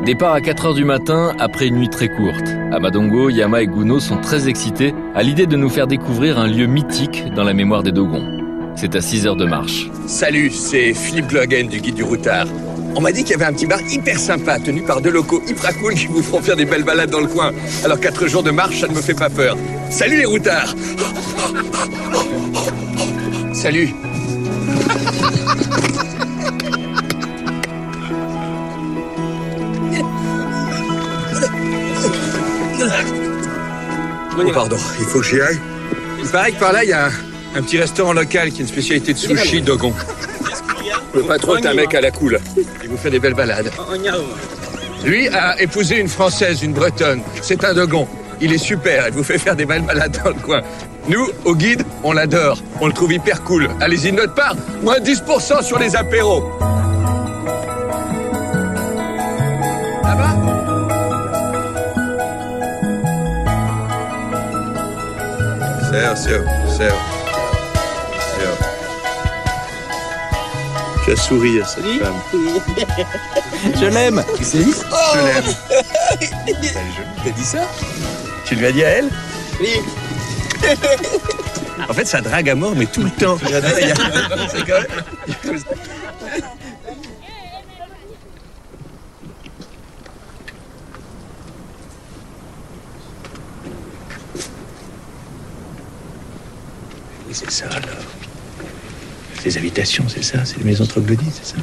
Départ à 4 h du matin après une nuit très courte. Amadongo, Yama et Gounod sont très excités à l'idée de nous faire découvrir un lieu mythique dans la mémoire des Dogons. C'est à 6 heures de marche. Salut, c'est Philippe Glogen du Guide du Routard. On m'a dit qu'il y avait un petit bar hyper sympa, tenu par deux locaux hyper cool qui vous feront faire des belles balades dans le coin. Alors 4 jours de marche, ça ne me fait pas peur. Salut les routards. Salut. Oh, pardon, il faut que j'y aille. Il paraît que par là, il y a un petit restaurant local qui a une spécialité de sushi Dogon. Le patron est un mec à la cool. Il vous fait des belles balades. Lui a épousé une Française, une Bretonne. C'est un Dogon. Il est super, il vous fait faire des belles balades dans le coin. Nous, au guide, on l'adore. On le trouve hyper cool. Allez-y de notre part, moins 10% sur les apéros. Là-bas ? Serre. Tu as souri à cette femme. Je l'aime. C'est dit ? Je l'aime. Elle est jolie. T'as dit ça ? Tu lui as dit à elle ? Oui. En fait, ça drague à mort, mais tout le temps. C'est quand même... Oui, c'est ça, alors. Ces habitations, c'est ça, c'est les maisons troglodytes, c'est ça.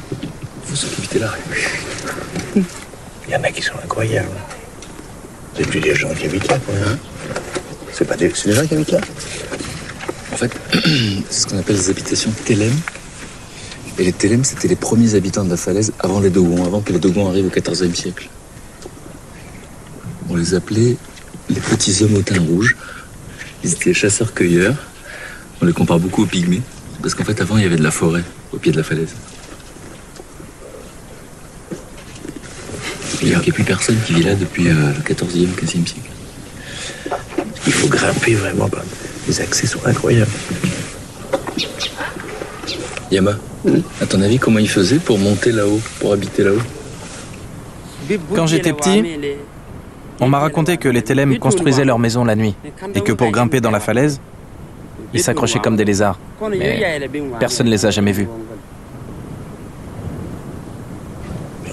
Vous ceux qui habitez là. Il y en a qui sont incroyables. C'est plus des gens qui habitent là, quoi. Hein. C'est des gens qui habitent là. En fait, c'est ce qu'on appelle les habitations Télème. Et les Télème, c'était les premiers habitants de la falaise avant les Dogons, avant que les Dogons arrivent au XIVe siècle. On les appelait les petits hommes au teint rouge. Ils étaient chasseurs-cueilleurs. On les compare beaucoup aux pygmées. Parce qu'en fait, avant, il y avait de la forêt au pied de la falaise. Il n'y a plus personne qui vit là depuis le XIVe, XVe siècle. Il faut grimper vraiment. Les accès sont incroyables. Yama, à ton avis, comment ils faisaient pour monter là-haut, pour habiter là-haut? Quand j'étais petit, on m'a raconté que les Télème construisaient leur maison la nuit et que pour grimper dans la falaise, ils s'accrochaient comme des lézards. Mais personne ne les a jamais vus.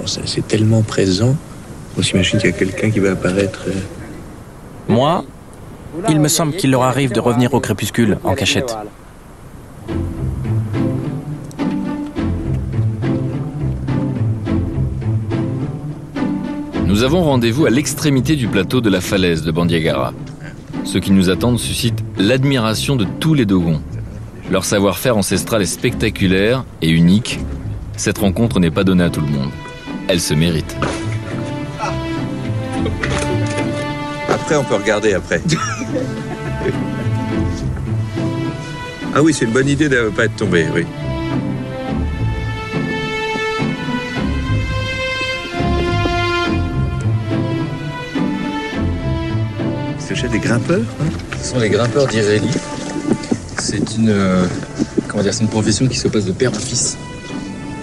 C'est tellement présent, on s'imagine qu'il y a quelqu'un qui va apparaître. Moi, il me semble qu'il leur arrive de revenir au crépuscule, en cachette. Nous avons rendez-vous à l'extrémité du plateau de la falaise de Bandiagara. Ceux qui nous attendent suscitent l'admiration de tous les Dogons. Leur savoir-faire ancestral est spectaculaire et unique. Cette rencontre n'est pas donnée à tout le monde. Elle se mérite. Après, on peut regarder après. Ah oui, c'est une bonne idée de ne pas être tombé, oui. C'est le chef des grimpeurs, hein? Ce sont les grimpeurs d'Ireli. C'est une profession qui se passe de père en fils.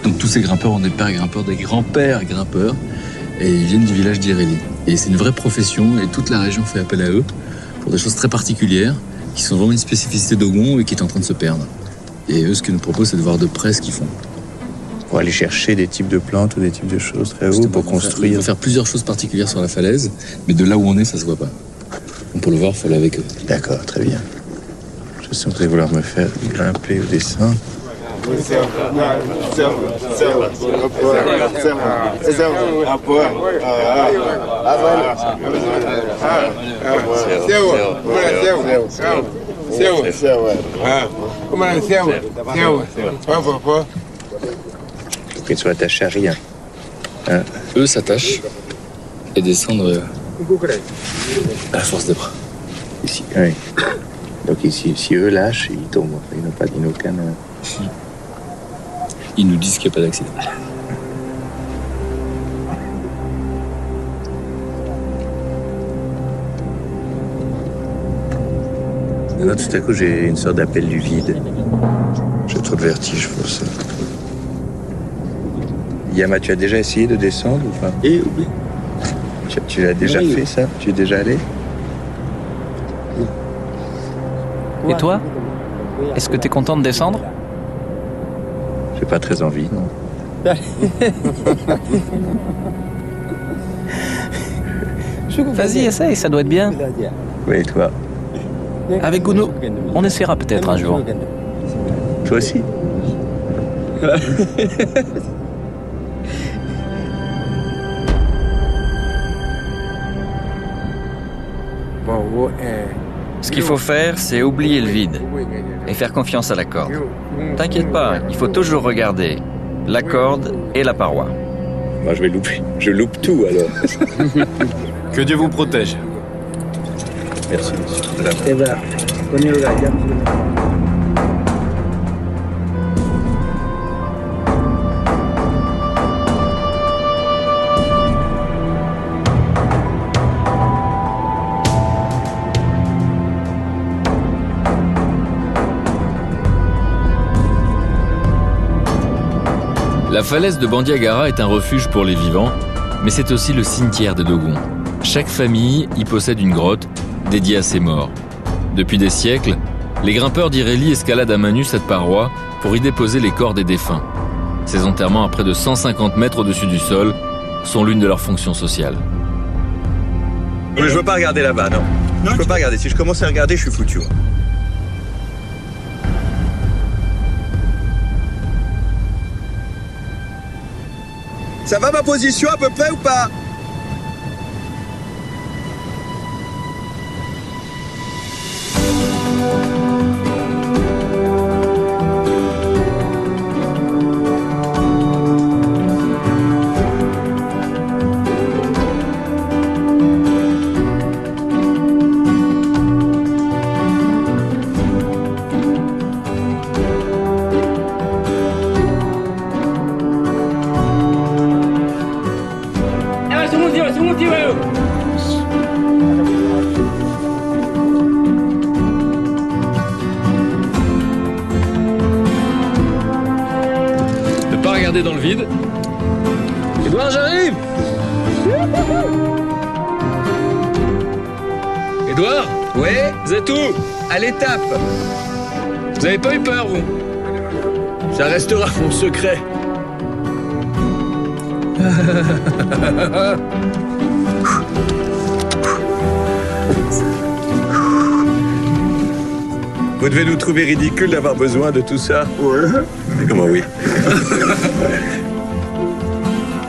Donc tous ces grimpeurs ont des pères grimpeurs, des grands-pères grimpeurs, et ils viennent du village d'Ireli. Et c'est une vraie profession, et toute la région fait appel à eux pour des choses très particulières, qui sont vraiment une spécificité Dogon et qui est en train de se perdre. Et eux, ce qu'ils nous proposent, c'est de voir de près ce qu'ils font. Pour aller chercher des types de plantes ou des types de choses très hauts pour construire. On va faire plusieurs choses particulières sur la falaise, mais de là où on est, ça se voit pas. Donc pour le voir, il faut aller avec eux. D'accord, très bien. Je sens que vous allez vouloir me faire grimper ou descendre. Pour qu'ils soient attachés à rien. Hein? Eux s'attachent et descendent à la force des bras. Ici, oui. Donc ici, si eux lâchent, ils tombent. Ils n'ont aucun... Ils nous disent qu'il n'y a pas d'accident. Là, tout à coup, j'ai une sorte d'appel du vide. J'ai trop de vertige pour ça. Yama, tu as déjà essayé de descendre ou pas? Et oui. Tu l'as déjà fait, ça? Tu es déjà allé? Et toi? Est-ce que tu es content de descendre? J'ai pas très envie, non. Vas-y, essaye, ça doit être bien. Oui, et toi? Avec Gounou, on essaiera peut-être un jour. Toi aussi? Ce qu'il faut faire, c'est oublier le vide et faire confiance à la corde. T'inquiète pas, il faut toujours regarder la corde et la paroi. Moi, je vais louper. Je loupe tout, alors. Que Dieu vous protège. Merci, monsieur. La falaise de Bandiagara est un refuge pour les vivants, mais c'est aussi le cimetière des Dogons. Chaque famille y possède une grotte dédiée à ses morts. Depuis des siècles, les grimpeurs d'Ireli escaladent à main nue cette paroi pour y déposer les corps des défunts. Ces enterrements à près de 150 mètres au-dessus du sol sont l'une de leurs fonctions sociales. Mais je veux pas regarder là-bas, non. Je peux pas regarder. Si je commence à regarder, je suis foutu. Ça va ma position à peu près ou pas? Ne pas regarder dans le vide. Edouard, j'arrive! Edouard? Oui? Vous êtes où? À l'étape. Vous avez pas eu peur, vous? Ça restera mon secret. Vous devez nous trouver ridicule d'avoir besoin de tout ça. Ouais. Comment oui?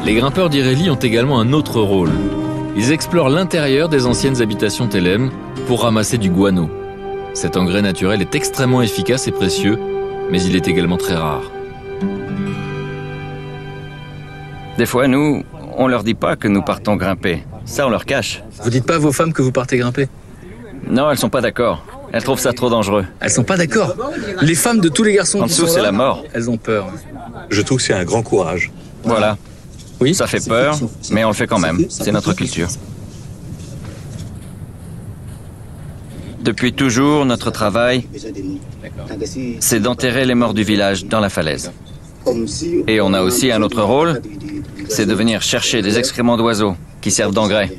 Les grimpeurs d'Ireli ont également un autre rôle. Ils explorent l'intérieur des anciennes habitations Tellem pour ramasser du guano. Cet engrais naturel est extrêmement efficace et précieux, mais il est également très rare. Des fois, nous, on leur dit pas que nous partons grimper. Ça, on leur cache. Vous dites pas à vos femmes que vous partez grimper? Non, elles sont pas d'accord. Elles trouvent ça trop dangereux. Elles sont pas d'accord. Les femmes de tous les garçons En qui dessous, sont c'est là, la mort. elles ont peur. Je trouve que c'est un grand courage. Voilà. Oui. Ça fait peur, mais on le fait quand même. C'est notre culture. Depuis toujours, notre travail, c'est d'enterrer les morts du village dans la falaise. Et on a aussi un autre rôle, c'est de venir chercher des excréments d'oiseaux qui servent d'engrais.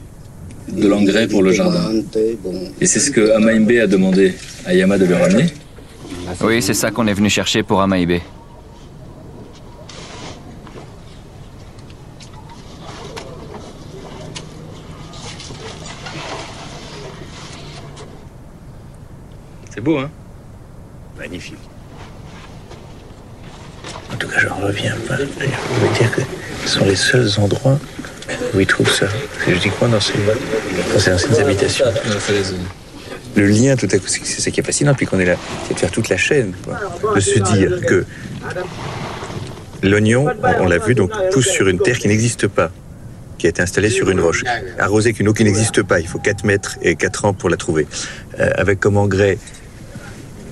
De l'engrais pour le jardin. Et c'est ce que Amaimbe a demandé à Yama de lui ramener. Oui, c'est ça qu'on est venu chercher pour Amaïbe. C'est beau, hein? Magnifique. En tout cas, j'en reviens pas. Je veux dire que ce sont les seuls endroits où ils trouvent ça. Je dis quoi dans ces anciennes habitations? Le lien, tout à coup, c'est ça qui est fascinant depuis qu'on est là, c'est de faire toute la chaîne, quoi. De se dire que l'oignon, on l'a vu, donc pousse sur une terre qui n'existe pas, qui a été installée sur une roche, arrosée qu'une eau qui n'existe pas. Il faut 4 mètres et 4 ans pour la trouver. Avec comme engrais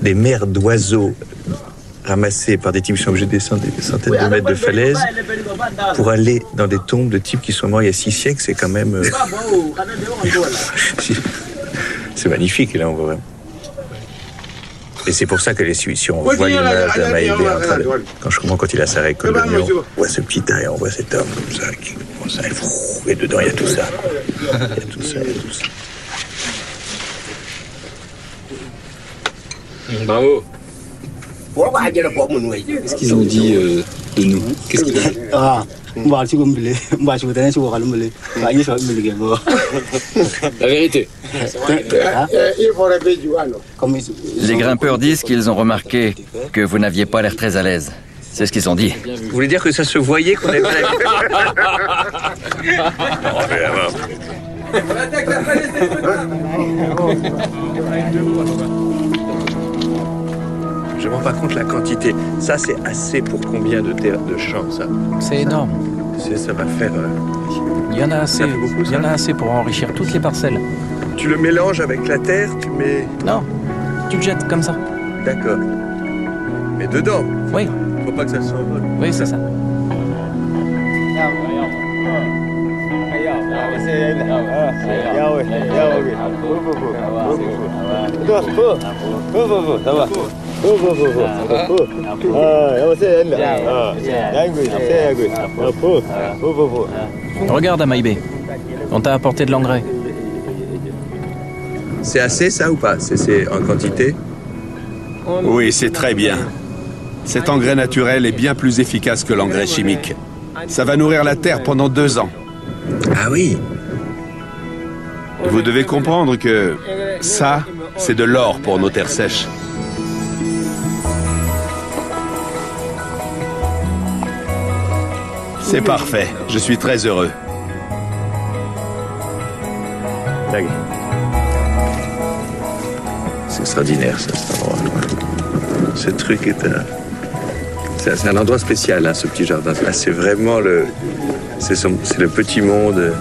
des mères d'oiseaux ramassés par des types qui sont obligés de descendre des centaines de mètres de falaise pour aller dans des tombes de types qui sont morts il y a 6 siècles, c'est quand même... c'est magnifique, et là on voit vraiment. Et c'est pour ça que si on voit l'image de Maïbé en train de... Quand il a sa récolte d'oignons, on voit ce petit tas et on voit cet homme comme ça, qui commence à... Et dedans, il y a tout ça. Il y a tout ça, il y a tout ça. Bravo. Qu'est-ce qu'ils ont dit de nous? Qu'est-ce qu'ils ont dit? La vérité. Les grimpeurs disent qu'ils ont remarqué que vous n'aviez pas l'air très à l'aise. C'est ce qu'ils ont dit. Vous voulez dire que ça se voyait qu'on avait... Je ne me rends pas compte la quantité. Ça, c'est assez pour combien de terres de champs, ça? C'est énorme. Ça va faire... Il y en a assez. Beaucoup, il y en a assez pour enrichir toutes les parcelles. Tu le mélanges avec la terre, tu mets... Non, tu le jettes comme ça. D'accord. Mais dedans? Oui. Faut pas que ça s'envole. Oui, c'est ça. Regarde, Amaïbé. On t'a apporté de l'engrais. C'est assez, ça, ou pas? C'est en quantité? Oui, c'est très bien. Cet engrais naturel est bien plus efficace que l'engrais chimique. Ça va nourrir la terre pendant 2 ans. Ah oui. Vous devez comprendre que ça, c'est de l'or pour nos terres sèches. C'est parfait. Je suis très heureux. C'est extraordinaire, ça, cet endroit. Ce truc est c'est un endroit spécial, hein, ce petit jardin. Là, c'est vraiment c'est le petit monde